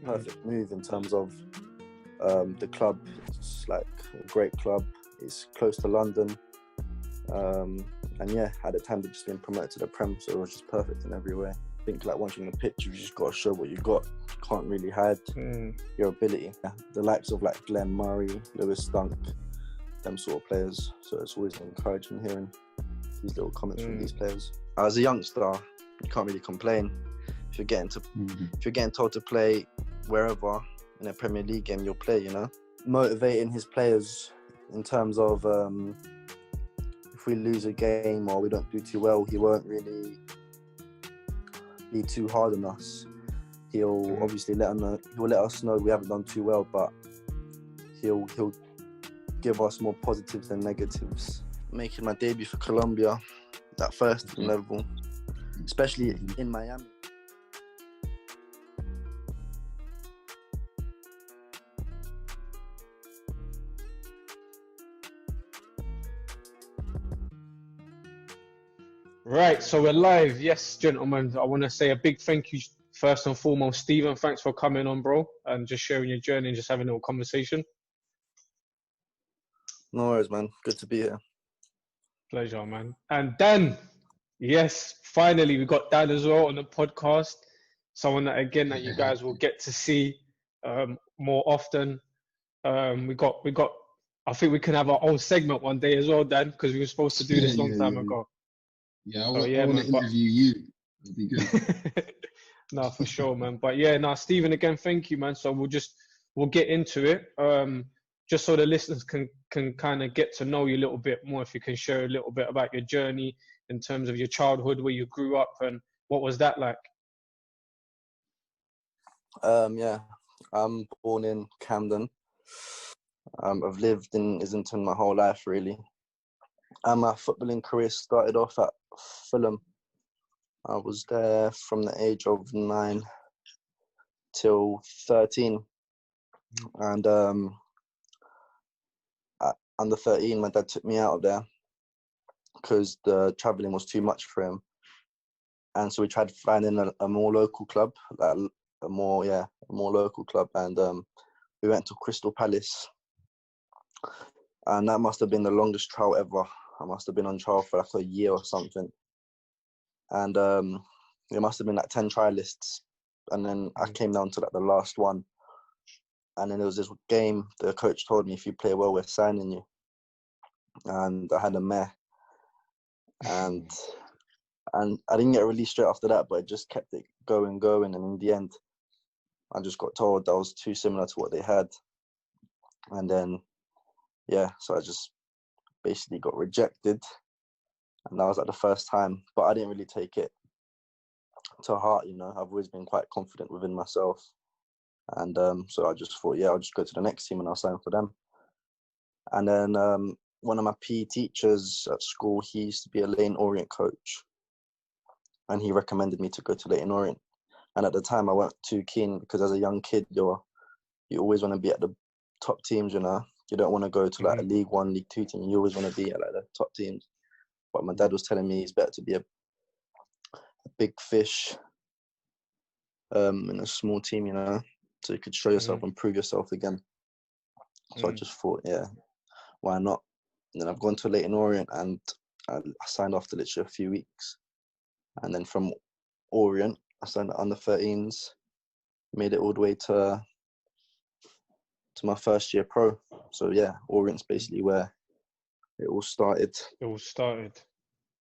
perfect move in terms of the club. It's like a great club. It's close to London. And yeah, at the time they'd just been promoted to the Prem, so it was just perfect in every way. I think like once you're on the pitch, you've just got to show what you got. You can't really hide your ability. Yeah. The likes of like Glenn Murray, Lewis Dunk, them sort of players. So it's always encouraging hearing these little comments from these players. As a youngster, you can't really complain. If you're getting told to play wherever in a Premier League game, you'll play. You know, motivating his players in terms of if we lose a game or we don't do too well, he won't really be too hard on us. He'll obviously let us know we haven't done too well, but he'll give us more positives than negatives. Making my debut for Colombia, that first level, especially in Miami. Right, so we're live. Yes, gentlemen, I want to say a big thank you first and foremost, Steven. Thanks for coming on, bro, and just sharing your journey and just having a little conversation. No worries, man. Good to be here. Pleasure, man. And Dan, yes, finally we got Dan as well on the podcast. Someone that you guys will get to see more often. We got. I think we can have our own segment one day as well, Dan, because we were supposed to do this long time ago. Yeah, I want to interview you. That'd be good. No, for sure, man. But yeah, no, Steven, again, thank you, man. So we'll get into it. Just so the listeners can kind of get to know you a little bit more. If you can share a little bit about your journey in terms of your childhood, where you grew up, and what was that like? Yeah, I'm born in Camden. I've lived in Islington my whole life, really. My footballing career started off at Fulham. I was there from the age of 9 till 13. And at under 13, my dad took me out of there because the travelling was too much for him. And so we tried finding a more local club, a more local club. And we went to Crystal Palace. And that must have been the longest trial ever. I must have been on trial for like a year or something. And there must have been like 10 trialists. And then I came down to like the last one. And then there was this game, the coach told me, if you play well, we're signing you. And I had a mare. And I didn't get released straight after that, but it just kept it going. And in the end, I just got told that was too similar to what they had. And then, yeah, so I just basically got rejected. And that was like the first time, but I didn't really take it to heart, you know. I've always been quite confident within myself. And so I just thought, I'll just go to the next team and I'll sign for them. And then one of my PE teachers at school, he used to be a Leyton Orient coach. And he recommended me to go to Leyton Orient. And at the time, I weren't too keen because as a young kid, you always want to be at the top teams, you know. You don't want to go to like a League 1, League 2 team. You always want to be at like the top teams. But my dad was telling me it's better to be a big fish in a small team, you know, so you could show yourself and prove yourself again. So I just thought, why not? And then I've gone to Leyton Orient and I signed after literally a few weeks. And then from Orient, I signed at under 13s, made it all the way to my first year pro. So yeah, Orient's basically where it all started.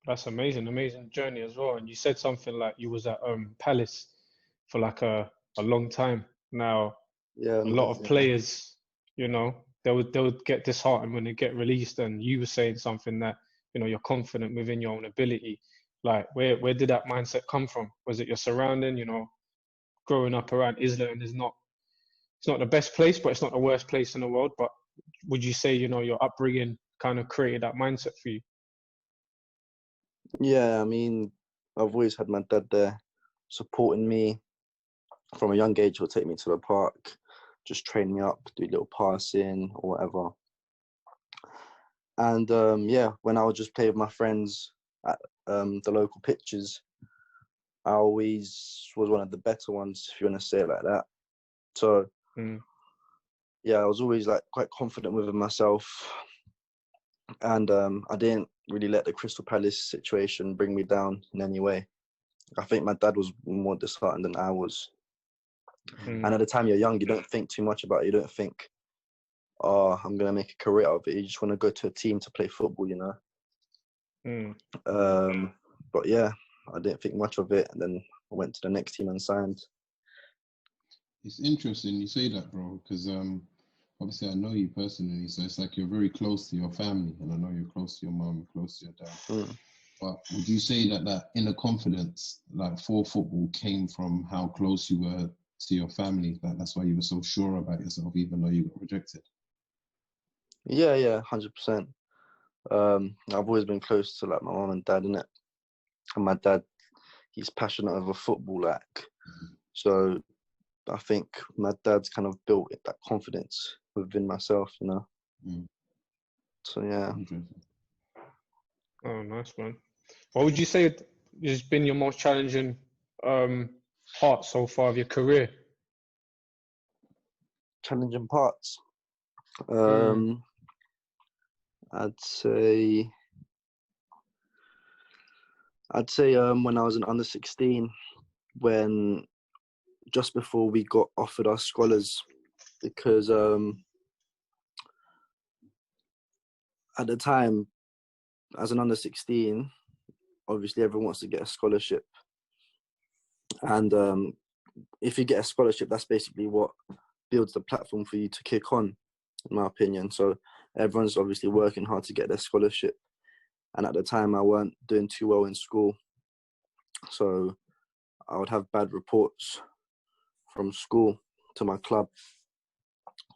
That's amazing journey as well. And you said something like you was at Palace for like a long time. Now, a lot of players, you know, they would get disheartened when they get released. And you were saying something that, you know, you're confident within your own ability. Like, where did that mindset come from? Was it your surrounding? You know, growing up around Islington it's not the best place, but it's not the worst place in the world. But would you say, you know, your upbringing kind of created that mindset for you? Yeah, I mean, I've always had my dad there supporting me. From a young age, he'll take me to the park, just train me up, do a little passing or whatever. And when I would just play with my friends at the local pitches, I always was one of the better ones, if you want to say it like that. So yeah, I was always like quite confident within myself, and I didn't really let the Crystal Palace situation bring me down in any way. I think my dad was more disheartened than I was. And at the time you're young, you don't think too much about it. You don't think, oh, I'm going to make a career out of it. You just want to go to a team to play football, you know. But yeah, I didn't think much of it. And then I went to the next team and signed. It's interesting you say that, bro, because obviously I know you personally, so it's like you're very close to your family, and I know you're close to your mum, close to your dad. But would you say that inner confidence, like for football, came from how close you were to your family? Like that's why you were so sure about yourself, even though you got rejected? Yeah, 100%. I've always been close to like my mum and dad, innit? And my dad, he's passionate over football, like. So I think my dad's kind of built that confidence within myself, you know. So yeah. Oh, nice, man. What would you say has been your most challenging part so far of your career? Challenging parts. I'd say when I was an under 16, when just before we got offered our scholars, because at the time, as an under 16, obviously everyone wants to get a scholarship, and if you get a scholarship, that's basically what builds the platform for you to kick on, in my opinion. So everyone's obviously working hard to get their scholarship, and at the time I weren't doing too well in school, so I would have bad reports from school to my club.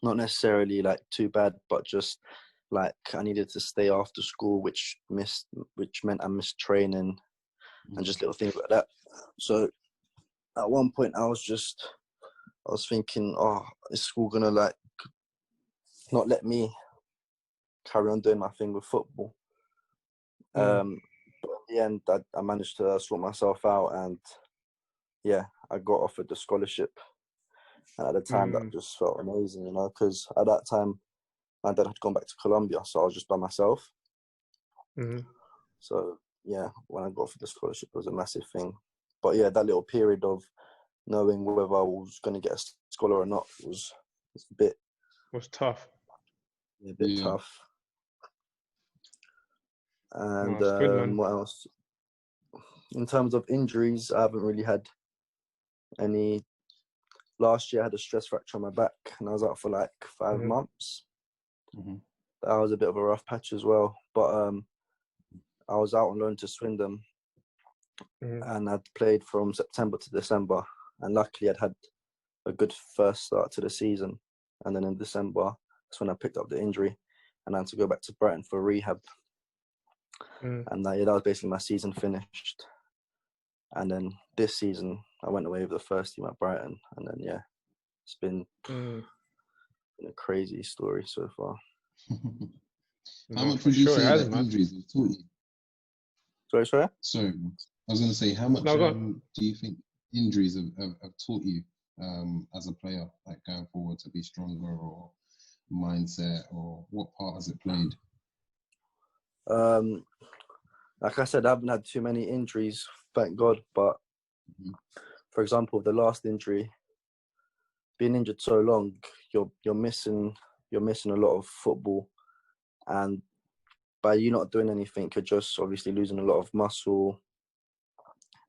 Not necessarily like too bad, but just like I needed to stay after school, which meant I missed training and just little things like that. So at one point I was thinking, oh, is school gonna like not let me carry on doing my thing with football? But in the end, I managed to sort myself out, and yeah, I got offered the scholarship. And at the time, that just felt amazing, you know, because at that time, my dad had gone back to Colombia, so I was just by myself. So yeah, when I got offered the scholarship, it was a massive thing. But yeah, that little period of knowing whether I was going to get a scholar or not was a bit... was tough. A bit tough. And no, good, man. What else? In terms of injuries, I haven't really had any. Last year I had a stress fracture on my back and I was out for like 5 months. That was a bit of a rough patch as well. But I was out on loan to Swindon and I'd played from September to December. And luckily I'd had a good first start to the season. And then in December, that's when I picked up the injury and I had to go back to Brighton for rehab. And that was basically my season finished. And then this season, I went away with the first team at Brighton. And then, yeah, it's been a crazy story so far. How much would you say that injuries have taught you? Sorry? Sorry, I was going to say, how much do you think injuries have taught you as a player, like going forward to be stronger, or mindset, or what part has it played? Like I said, I haven't had too many injuries, thank God. But for example, the last injury, being injured so long, you're missing a lot of football, and by you not doing anything, you're just obviously losing a lot of muscle.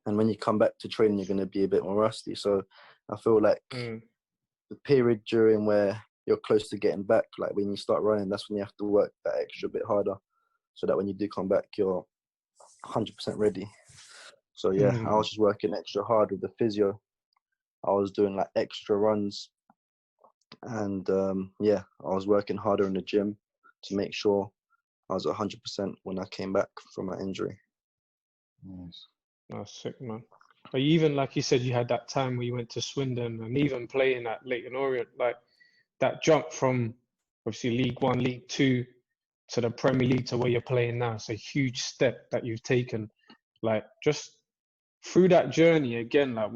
And when you come back to training, you're going to be a bit more rusty. So I feel like the period during where you're close to getting back, like when you start running, that's when you have to work that extra bit harder, so that when you do come back, you're 100% ready. So yeah, I was just working extra hard with the physio. I was doing like extra runs, and yeah, I was working harder in the gym to make sure I was 100% when I came back from my injury. Nice. That's sick, man. But even like you said, you had that time where you went to Swindon and even playing at Leyton Orient, like that jump from obviously League One, League Two to the Premier League to where you're playing now. It's a huge step that you've taken. Like just through that journey again, like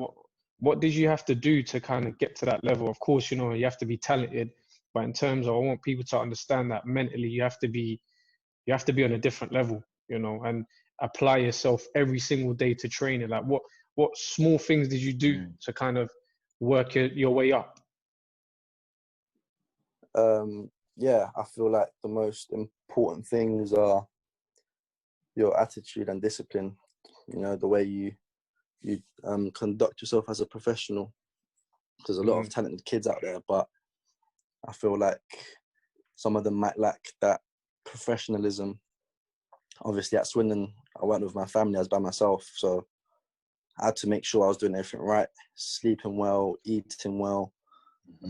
what did you have to do to kind of get to that level? Of course, you know, you have to be talented, but in terms of, I want people to understand that mentally you have to be on a different level, you know, and apply yourself every single day to training. Like what small things did you do to kind of work your way up? Yeah, I feel like the most important things are your attitude and discipline. You know, the way you conduct yourself as a professional. There's a lot of talented kids out there, but I feel like some of them might lack that professionalism. Obviously, at Swindon, I went with my family. I was by myself, so I had to make sure I was doing everything right, sleeping well, eating well,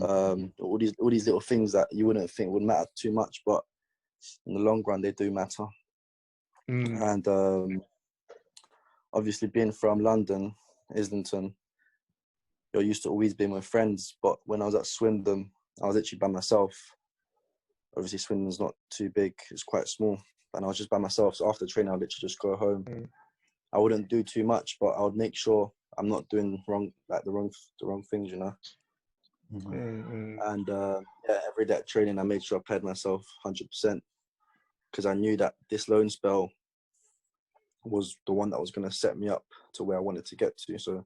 all these little things that you wouldn't think would matter too much, but in the long run, they do matter. And obviously, being from London, Islington, you're used to always being with friends, but when I was at Swindon, I was literally by myself. Obviously, Swindon's not too big; it's quite small, and I was just by myself. So after training, I'd literally just go home. I wouldn't do too much, but I would make sure I'm not doing the wrong things, you know. And yeah, every day at training, I made sure I played myself 100%, because I knew that this loan spell was the one that was going to set me up to where I wanted to get to. So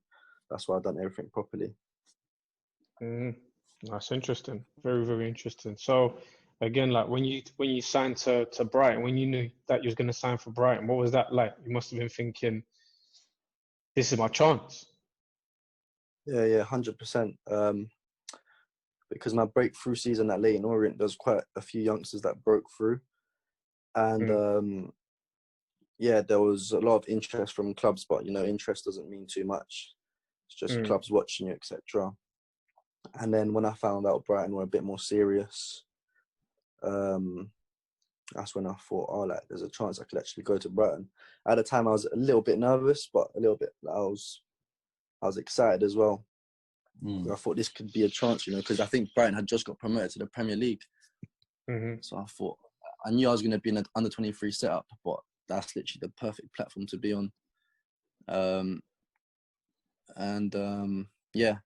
that's why I've done everything properly. That's interesting. Very, very interesting. So again, like when you signed to Brighton, when you knew that you was going to sign for Brighton, what was that like? You must have been thinking, this is my chance. Yeah, 100%. Because my breakthrough season at Leyton Orient, there's quite a few youngsters that broke through. And yeah, there was a lot of interest from clubs, but, you know, interest doesn't mean too much. It's just clubs watching you, etc. And then when I found out Brighton were a bit more serious, that's when I thought, oh, like, there's a chance I could actually go to Brighton. At the time, I was a little bit nervous, but a little bit, I was excited as well. I thought this could be a chance, you know, because I think Brighton had just got promoted to the Premier League. So I thought, I knew I was going to be in an under-23 setup, but that's literally the perfect platform to be on. Yeah,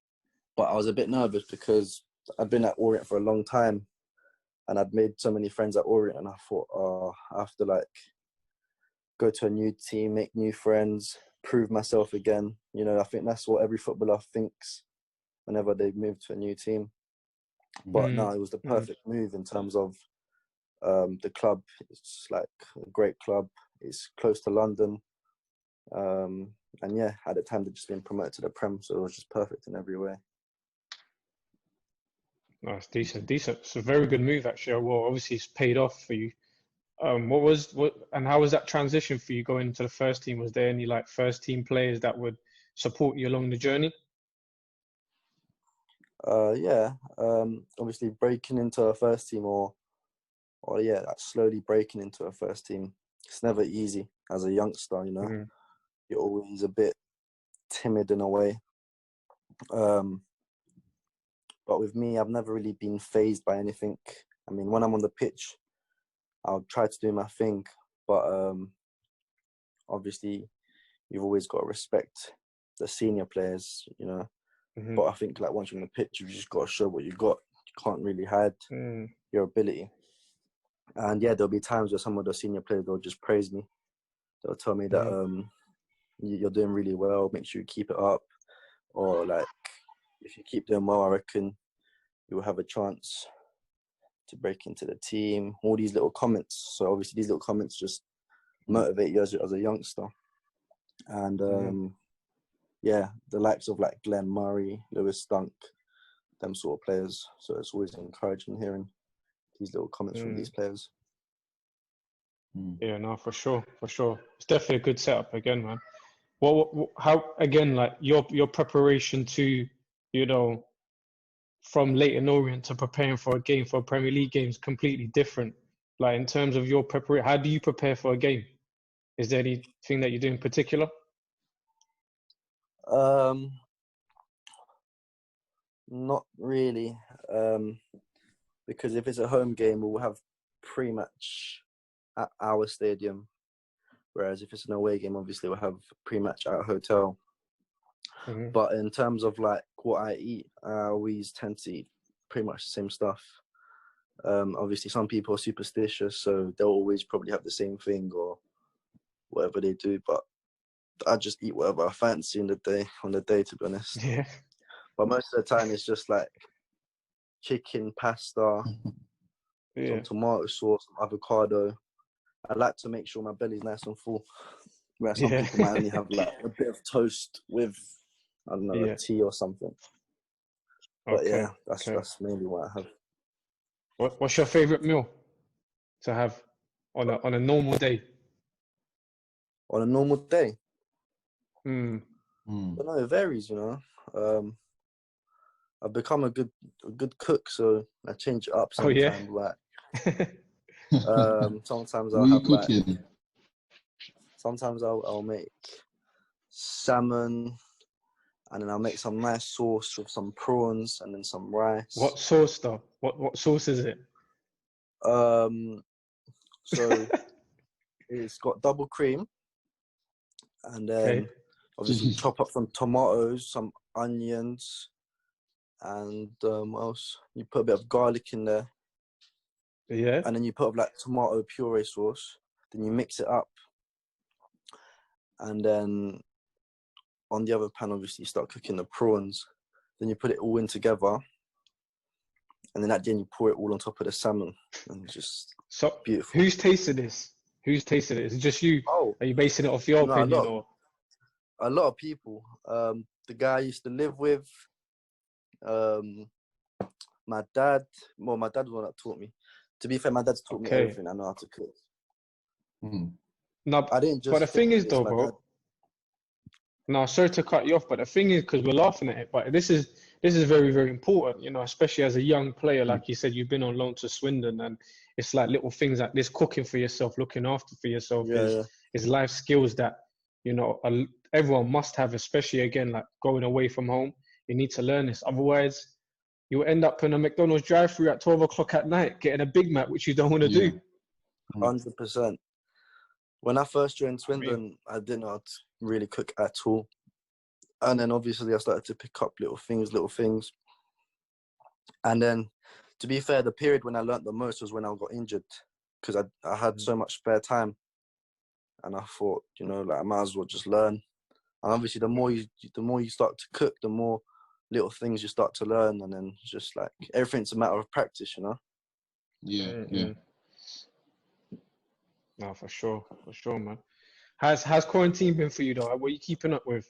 but I was a bit nervous because I'd been at Orient for a long time and I'd made so many friends at Orient, and I thought, oh, I have to like go to a new team, make new friends, prove myself again. You know, I think that's what every footballer thinks whenever they move to a new team. But no, it was the perfect move in terms of the club. It's like a great club. It's close to London. And yeah, at the time they'd just been promoted to the Prem, so it was just perfect in every way. Nice, decent. It's a very good move, actually. Well, obviously it's paid off for you. And how was that transition for you going into the first team? Was there any like first team players that would support you along the journey? Yeah, obviously breaking into a first team or yeah, like slowly breaking into a first team, it's never easy as a youngster, you know. You're always a bit timid in a way. But with me, I've never really been fazed by anything. I mean, when I'm on the pitch, I'll try to do my thing, but obviously you've always got to respect the senior players, you know. But I think like once you're on the pitch, you've just got to show what you got. You can't really hide your ability. And yeah, there'll be times where some of the senior players, they'll just praise me. They'll tell me that you're doing really well, make sure you keep it up. Or like, if you keep doing well, I reckon you'll have a chance to break into the team. All these little comments. So obviously these little comments just motivate you as a youngster. And yeah, the likes of like Glenn Murray, Lewis Dunk, them sort of players. So it's always encouraging hearing these little comments from these players. Yeah, no, for sure. It's definitely a good setup again, man. How again, like your preparation to, you know, from Leyton Orient to preparing for a game, for a Premier League game, is completely different. Like in terms of your preparation, how do you prepare for a game? Is there anything that you do in particular? Not really, because if it's a home game, we'll have pre-match at our stadium, whereas if it's an away game, obviously we'll have pre-match at a hotel. But in terms of like what I eat, I always tend to eat pretty much the same stuff. Obviously, some people are superstitious, so they'll always probably have the same thing or whatever they do. But I just eat whatever I fancy on the day, to be honest. Yeah. But most of the time, it's just like chicken, pasta, some tomato sauce, some avocado. I like to make sure my belly's nice and full. Where some people might only have like a bit of toast with, I don't know, a tea or something. But that's mainly what I have. What's your favorite meal to have on a normal day? On a normal day? I Mm. don't know, it varies, you know. I've become a good cook, so I change it up sometimes. Sometimes I'll have cooking? Sometimes I'll make salmon, and then I'll make some nice sauce with some prawns and then some rice. What sauce though? What sauce is it? So it's got double cream, and then obviously chop up some tomatoes, some onions, and what else? You put a bit of garlic in there. Yeah. And then you put like tomato puree sauce. Then you mix it up, and then on the other pan, obviously, you start cooking the prawns. Then you put it all in together, and then at the end, you pour it all on top of the salmon, and just beautiful. Who's tasted this? Who's tasted it? Is it just you? Oh, are you basing it off your opinion or? A lot of people. The guy I used to live with, my dad. Well, my dad was the one that taught me. To be fair, my dad's taught me everything I know how to cook. No, I didn't just. But the thing is, though, bro. No, sorry to cut you off, but the thing is, because we're laughing at it, but this is very, very important, you know, especially as a young player, like you said, you've been on loan to Swindon, and it's like little things like this, cooking for yourself, looking after for yourself is life skills that, you know, everyone must have, especially again, like going away from home. You need to learn this. Otherwise, you'll end up in a McDonald's drive-thru at 12 o'clock at night, getting a Big Mac, which you don't want to do. 100%. When I first joined Swindon, I didn't know how to really cook at all. And then obviously I started to pick up little things. And then, to be fair, the period when I learned the most was when I got injured, because I had so much spare time. And I thought, you know, like I might as well just learn. And obviously the more you start to cook, the more little things you start to learn. And then just like everything's a matter of practice, you know? Yeah. No, for sure, man. How's quarantine been for you though? What are you keeping up with?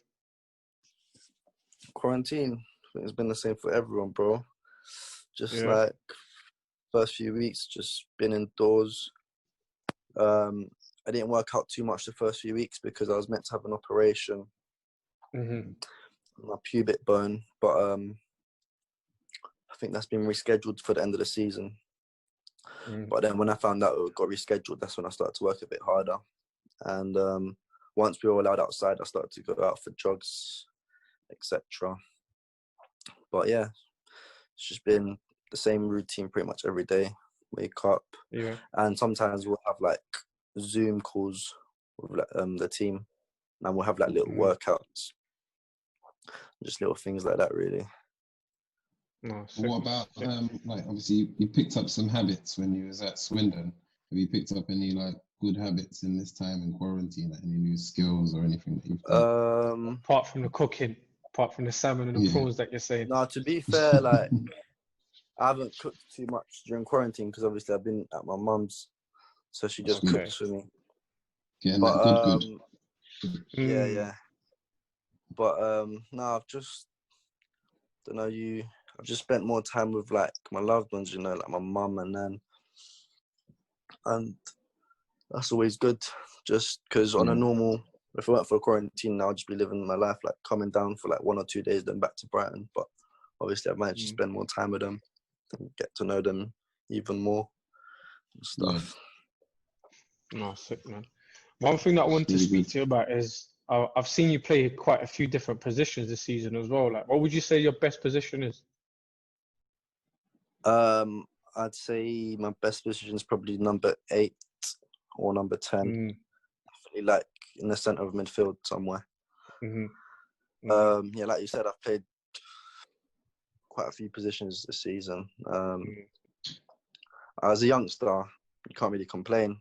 Quarantine, I think it's been the same for everyone, bro. Just like first few weeks, just been indoors. I didn't work out too much the first few weeks because I was meant to have an operation on my pubic bone, but I think that's been rescheduled for the end of the season. But then when I found out it got rescheduled, that's when I started to work a bit harder. And once we were allowed outside, I started to go out for jogs, etc. But yeah, it's just been the same routine pretty much every day. Wake up, and sometimes we'll have like Zoom calls with the team, and we'll have like little workouts, just little things like that, really. No, what about like obviously you picked up some habits when you was at Swindon? Have you picked up any like good habits in this time in quarantine, like any new skills or anything that you've done? Apart from the cooking, apart from the salmon and the prawns that you're saying. No, to be fair, like I haven't cooked too much during quarantine because obviously I've been at my mum's, so she just cooks for me. Yeah, good. Yeah. But no, I've just I've just spent more time with like my loved ones, you know, like my mum and nan, and that's always good. Just because on a normal, if it weren't for quarantine, I'll just be living my life, like coming down for like 1 or 2 days, then back to Brighton. But obviously, I've managed to spend more time with them and get to know them even more and stuff. No, sick, man. One thing that I want to speak to you about is I've seen you play quite a few different positions this season as well. Like, what would you say your best position is? I'd say my best position is probably number 8 or number 10. Definitely like in the centre of midfield somewhere. Yeah, like you said, I've played quite a few positions this season. As a youngster, you can't really complain.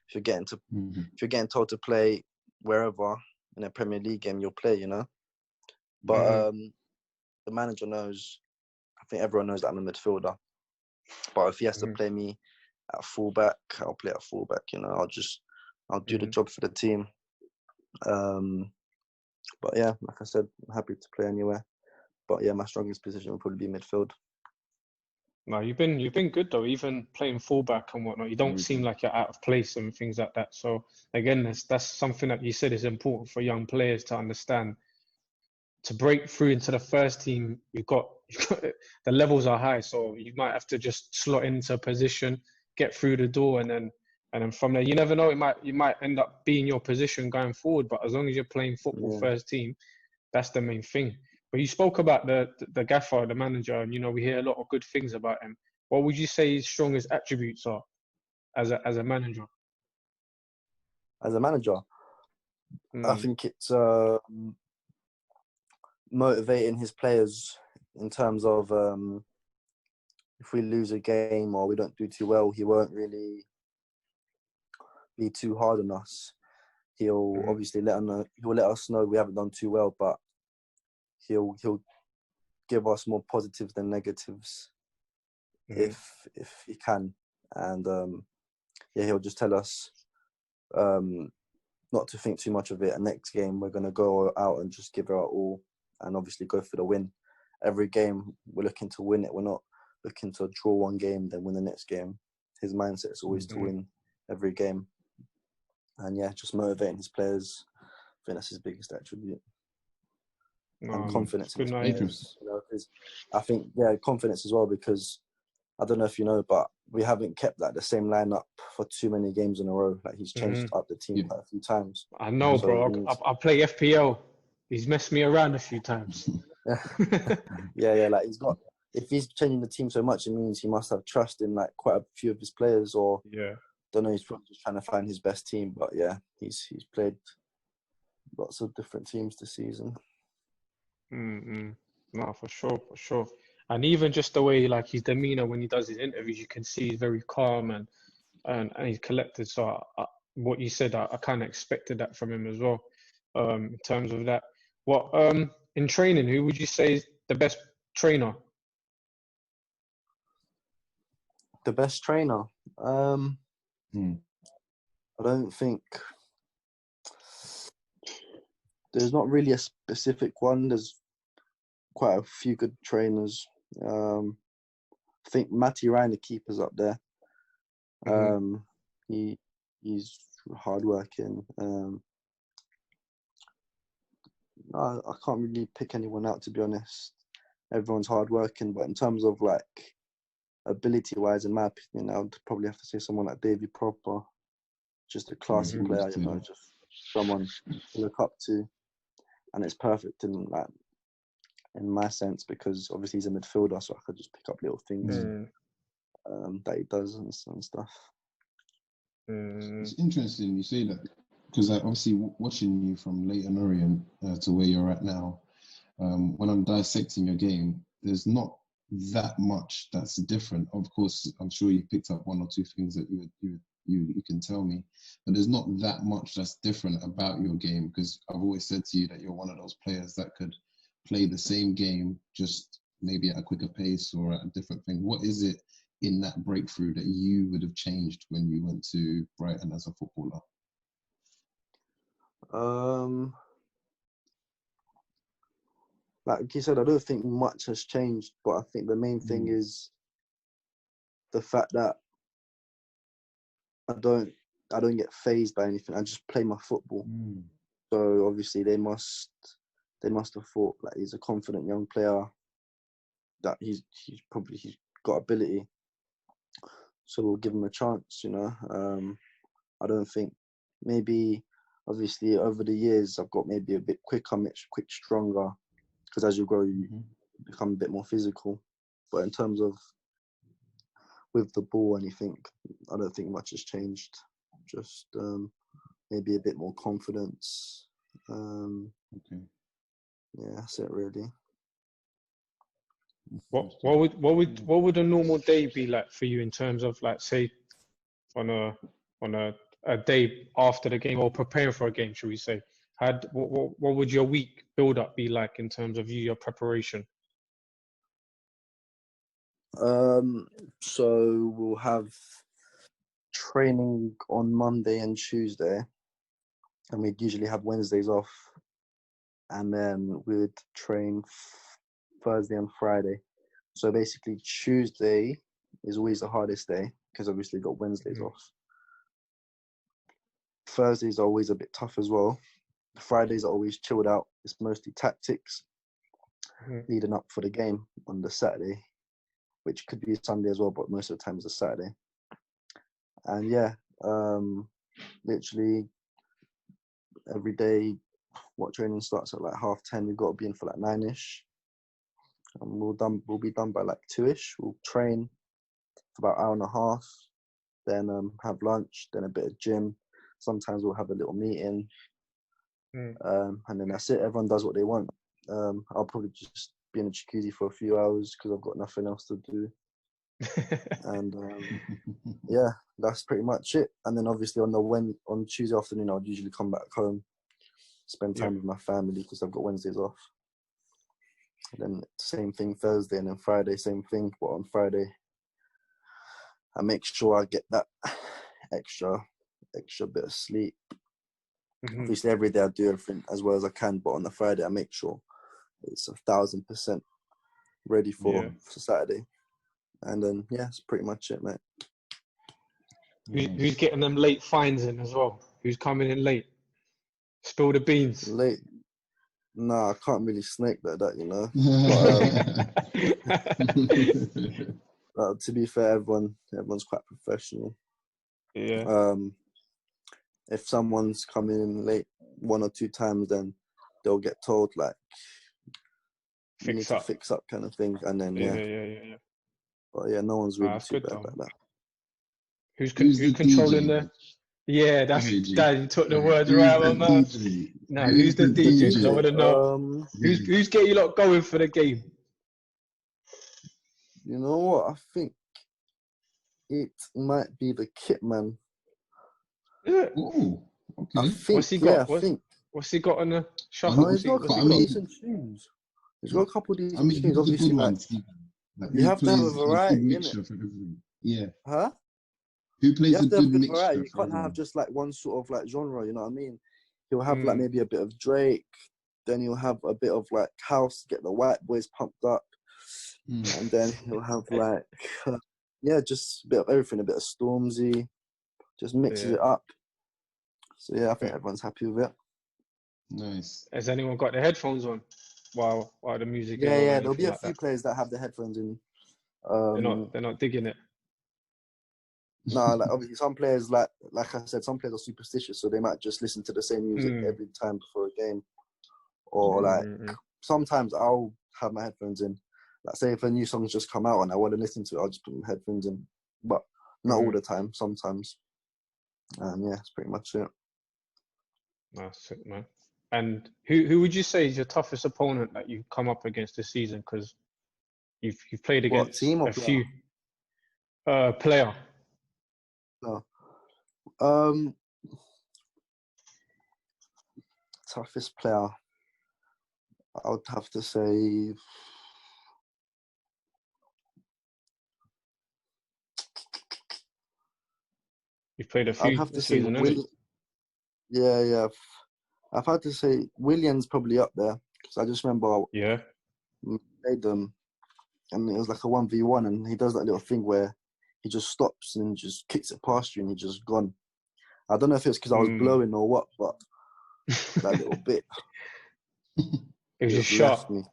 If you're getting told to play wherever in a Premier League game, you'll play, you know. But the manager knows. I think everyone knows that I'm a midfielder. But if he has to play me at fullback, I'll play at fullback. You know, I'll do the job for the team. But yeah, like I said, I'm happy to play anywhere. But yeah, my strongest position will probably be midfield. No, you've been good though. Even playing fullback and whatnot, you don't seem like you're out of place and things like that. So again, that's something that you said is important for young players to understand. To break through into the first team, you've got the levels are high, so you might have to just slot into a position, get through the door, and then from there, you never know. You might end up being your position going forward. But as long as you're playing football first team, that's the main thing. But you spoke about the gaffer, the manager, and we hear a lot of good things about him. What would you say his strongest attributes are as a manager? As a manager, I think it's motivating his players in terms of if we lose a game or we don't do too well, he won't really be too hard on us. He'll obviously let us know we haven't done too well, but he'll give us more positives than negatives if he can. And he'll just tell us not to think too much of it. And next game we're gonna go out and just give it our all and obviously go for the win. Every game we're looking to win it. We're not looking to draw one game then win the next game. His mindset is always to win every game. And yeah, just motivating his players. I think that's his biggest attribute. And confidence in his players. I think confidence as well, because I don't know if you know, but we haven't kept the same lineup for too many games in a row. Like he's changed up the team quite a few times. I know, so bro. I play FPL. He's messed me around a few times. yeah. Like if he's changing the team so much, it means he must have trust in like quite a few of his players, or don't know. He's probably just trying to find his best team. But yeah, he's played lots of different teams this season. No, for sure. And even just the way like his demeanor when he does his interviews, you can see he's very calm and he's collected. So what you said, I kind of expected that from him as well. In terms of that, what in training, who would you say is the best trainer? The best trainer? I don't think there's not really a specific one. There's quite a few good trainers. I think Matty Ryan, the keeper's up there. He's hardworking. I can't really pick anyone out, to be honest. Everyone's hardworking, but in terms of like ability-wise, in my opinion, I would probably have to say someone like Davy Proper, just a classy player, just someone to look up to, and it's perfect in my sense, because obviously he's a midfielder, so I could just pick up little things that he does and stuff. It's interesting you say that, because obviously watching you from Leyton Orient to where you're at now, when I'm dissecting your game, there's not that much that's different. Of course, I'm sure you picked up one or two things that you can tell me, but there's not that much that's different about your game, because I've always said to you that you're one of those players that could play the same game, just maybe at a quicker pace or at a different thing. What is it in that breakthrough that you would have changed when you went to Brighton as a footballer? Like you said, I don't think much has changed, but I think the main thing is the fact that I don't get fazed by anything. I just play my football. So obviously they must have thought like he's a confident young player, that he's got ability. So we'll give him a chance, I don't think, maybe obviously over the years I've got maybe a bit quicker, quick stronger, because as you grow you become a bit more physical. But in terms of with the ball, anything, I don't think much has changed. Just maybe a bit more confidence. Yeah, that's it really. What would a normal day be like for you in terms of, like, say, on a day after the game or preparing for a game, should we say? What would your week build up be like in terms of your preparation? So we'll have training on Monday and Tuesday, and we'd usually have Wednesdays off, and then we'd train Thursday and Friday. So basically Tuesday is always the hardest day because obviously we've got Wednesdays off. Thursdays are always a bit tough as well. Fridays are always chilled out. It's mostly tactics leading up for the game on the Saturday, which could be Sunday as well, but most of the time it's a Saturday. And yeah, literally every day, what training starts at like 10:30, we've got to be in for like 9ish. And we'll be done by like 2ish. We'll train for about an hour and a half, then have lunch, then a bit of gym. Sometimes we'll have a little meeting, and then that's it. Everyone does what they want. I'll probably just be in a jacuzzi for a few hours because I've got nothing else to do. And yeah, that's pretty much it. And then obviously on Tuesday afternoon, I'll usually come back home, spend time with my family because I've got Wednesdays off. And then same thing Thursday, and then Friday, same thing. But on Friday, I make sure I get that extra bit of sleep. Obviously, every day I do everything as well as I can, but on the Friday, I make sure it's 1,000% ready for Saturday. And then, yeah, that's pretty much it, mate. Who's getting them late fines in as well? Who's coming in late? Spill the beans. Late? Nah, I can't really snake like that, you know. But, to be fair, everyone's quite professional. Yeah. If someone's coming in late 1 or 2 times, then they'll get told like, you need to fix up kind of thing, and then yeah. But yeah, no one's really too bad like that. Who's controlling the? Yeah, that's Dad. You took the words right out of my mouth. No, who's the DJ? I want to know. Who's getting you lot going for the game? You know what? I think it might be the kit man. Yeah. Oh, okay. I think, what's he got? I think. What's he got on the shuffle? He's got a couple decent tunes. He's got a couple decent tunes. Obviously, you have to have a variety, mixture for everything. Yeah. Huh? Who plays a good mixture? Variety. You can't have just like one sort of like genre. You know what I mean? He'll have like maybe a bit of Drake, then he'll have a bit of like house, get the white boys pumped up, and then he'll have like just a bit of everything, a bit of Stormzy, just mixes it up. So yeah, I think everyone's happy with it. Nice. Has anyone got their headphones on while the music? Yeah. There'll be a few players that have their headphones in. They're not digging it. No, like obviously some players, like I said, some players are superstitious, so they might just listen to the same music every time before a game. Or like sometimes I'll have my headphones in. Like say if a new song's just come out and I want to listen to it, I'll just put my headphones in. But not all the time, sometimes. And yeah, that's pretty much it. That's it, man. And who would you say is your toughest opponent that you've come up against this season? Because you've played against team or a few player. No. Toughest player, I would have to say You've played a few. I'd have to say season, yeah. I've had to say William's probably up there because I just remember we played them and it was like a 1v1 and he does that little thing where he just stops and just kicks it past you and he's just gone. I don't know if it's because I was blowing or what, but that little bit. It was just sharp. Me.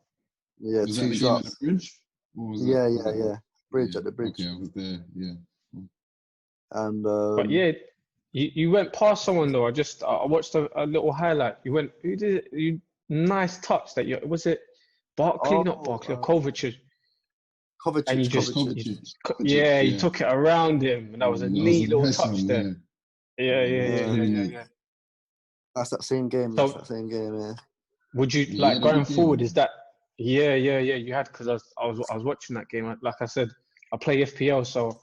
Yeah, was 2 shots. At the bridge? Yeah. Bridge at the bridge. Okay, I was there. Yeah. And but yeah, you went past someone though. I watched a little highlight. You went. Who did it? You nice touch that you was it? Barkley, not Barkley, or Kovacic. Kovacic. And you just Kovacic, you took it around him, and that was a neat little touch there. Yeah. That's that same game. Yeah. Would you Yeah, like they going did, forward? yeah. Is that yeah, you had because I was watching that game. Like I said, I play FPL, so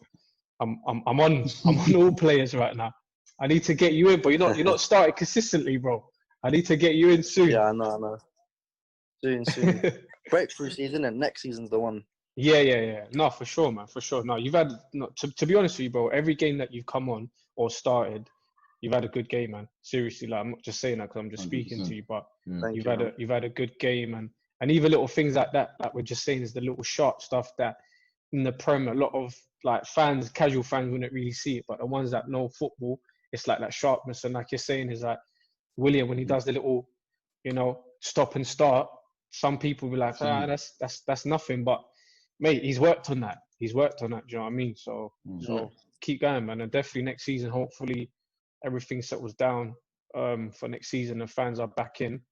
I'm on all players right now. I need to get you in, but you're not starting consistently, bro. I need to get you in soon. Yeah, I know. Soon. Breakthrough season and next season's the one. Yeah. No, for sure, man. For sure. No, you've had to be honest with you, bro. Every game that you've come on or started, you've had a good game, man. Seriously, like I'm not just saying that because I'm just 100%. speaking to you, but Yeah. you've had a good game, and even little things like that we're just saying is the little sharp stuff that in the Prem a lot of like fans, casual fans wouldn't really see it, but the ones that know football, it's like that sharpness, and like you're saying is like William when he does the little, stop and start. Some people be like, that's nothing, but mate, he's worked on that. Do you know what I mean? So keep going, man, and definitely next season, hopefully everything settles down for next season and fans are back in.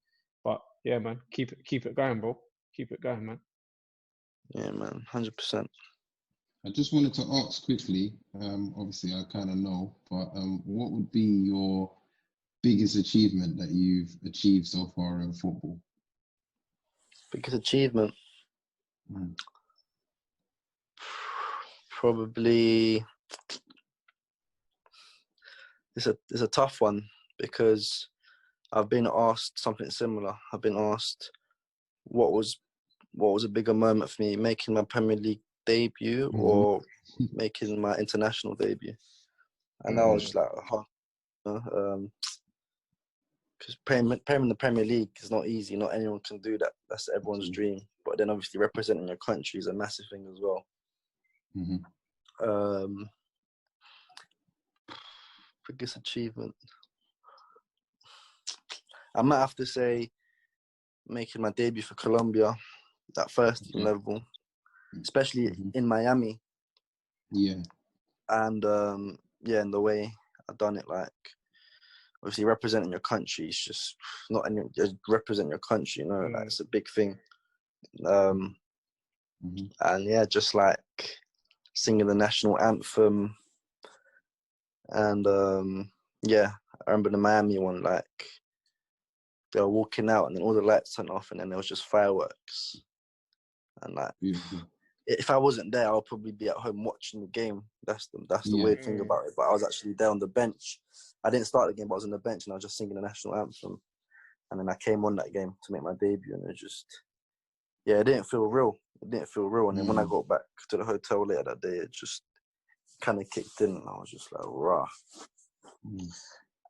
But yeah, man, keep it going, bro. Keep it going, man. Yeah, man, 100%. I just wanted to ask quickly, obviously I kind of know, but what would be your biggest achievement that you've achieved so far in football? Biggest achievement? Probably it's a tough one because I've been asked something similar. I've been asked what was a bigger moment for me, making my Premier League debut or making my international debut, and I was just like, because playing in the Premier League is not easy. Not anyone can do that. That's everyone's dream. But then obviously representing your country is a massive thing as well. Biggest achievement, I might have to say making my debut for Colombia, that first team level, especially in Miami. Yeah. And in the way I've done it, like obviously representing your country is just not any just represent your country, like it's a big thing. And yeah, just like singing the national anthem, and I remember the Miami one, like they were walking out and then all the lights turned off and then there was just fireworks, and like if I wasn't there, I'll probably be at home watching the game. That's the weird thing about it. But I was actually there on the bench. I didn't start the game, but I was on the bench and I was just singing the national anthem. And then I came on that game to make my debut, and it just, it didn't feel real. And then when I got back to the hotel later that day, it just kind of kicked in, and I was just like, rah.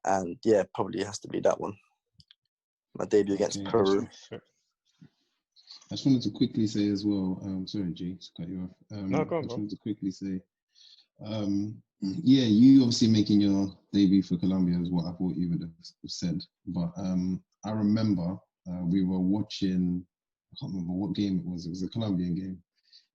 And yeah, probably has to be that one. My debut against Peru. I just wanted to quickly say as well, sorry, G, to cut you off. No, go on, I just bro. wanted to quickly say, you obviously making your debut for Colombia is what I thought you would have said. But I remember we were watching, I can't remember what game it was. It was a Colombian game.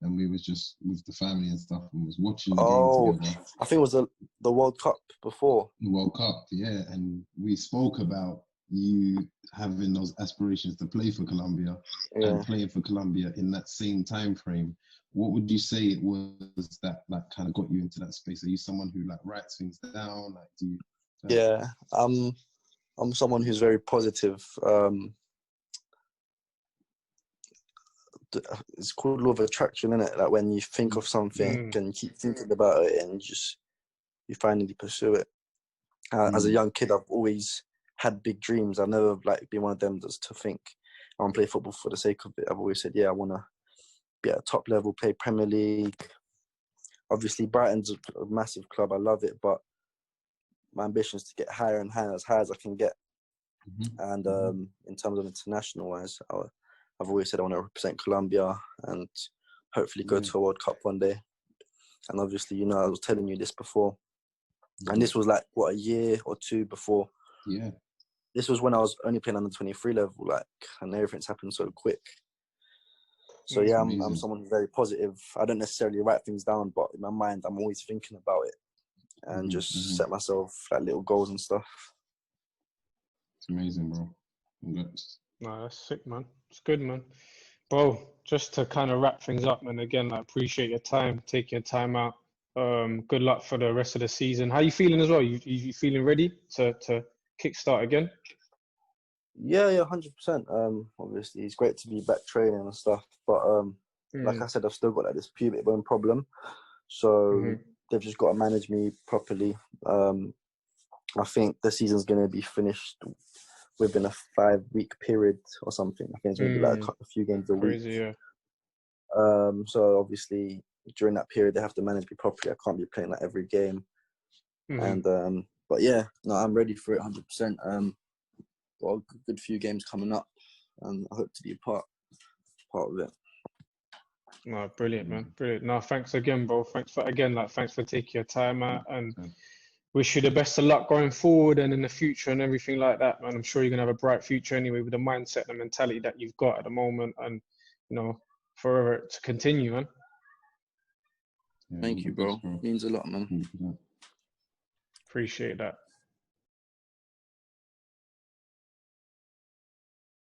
And we was just with the family and stuff and was watching the game together. I think it was the World Cup before. The World Cup, yeah. And we spoke about you having those aspirations to play for Colombia and playing for Colombia in that same time frame. What would you say it was that like kind of got you into that space? Are you someone who like writes things down? Like, do you? Yeah, I'm someone who's very positive. It's called law of attraction, isn't it? Like when you think of something and you keep thinking about it, and you finally pursue it. As a young kid, I've always had big dreams. I've never like been one of them just to think I want to play football for the sake of it. I've always said, I want to be at a top level, play Premier League. Obviously, Brighton's a massive club. I love it, but my ambition is to get higher and higher, as high as I can get. And in terms of international wise, I've always said I want to represent Colombia and hopefully go to a World Cup one day. And obviously, I was telling you this before. And this was like, a year or two before. Yeah. This was when I was only playing under 23 level, and everything's happened so quick. So I'm someone who's very positive. I don't necessarily write things down, but in my mind, I'm always thinking about it and just set myself like little goals and stuff. It's amazing, bro. Congrats. No, that's sick, man. It's good, man. Bro, just to kind of wrap things up, man, again, I appreciate your time, taking your time out. Good luck for the rest of the season. How you feeling as well? You feeling ready to kickstart again? Yeah, 100%. Obviously, it's great to be back training and stuff, but like I said, I've still got like this pubic bone problem, so they've just got to manage me properly. I think the season's going to be finished within a 5-week period or something. I think it's going to be like a few games a week. Crazy, yeah. So obviously during that period they have to manage me properly. I can't be playing like every game. And but yeah, no, I'm ready for it 100%. Got a good few games coming up, and I hope to be a part of it. No, brilliant, man, brilliant. No, thanks again, bro. Thanks for taking your time out, and wish you the best of luck going forward and in the future and everything like that, man. I'm sure you're gonna have a bright future anyway with the mindset and the mentality that you've got at the moment, and forever to continue, man. Thank you, bro. Means a lot, man. Appreciate that.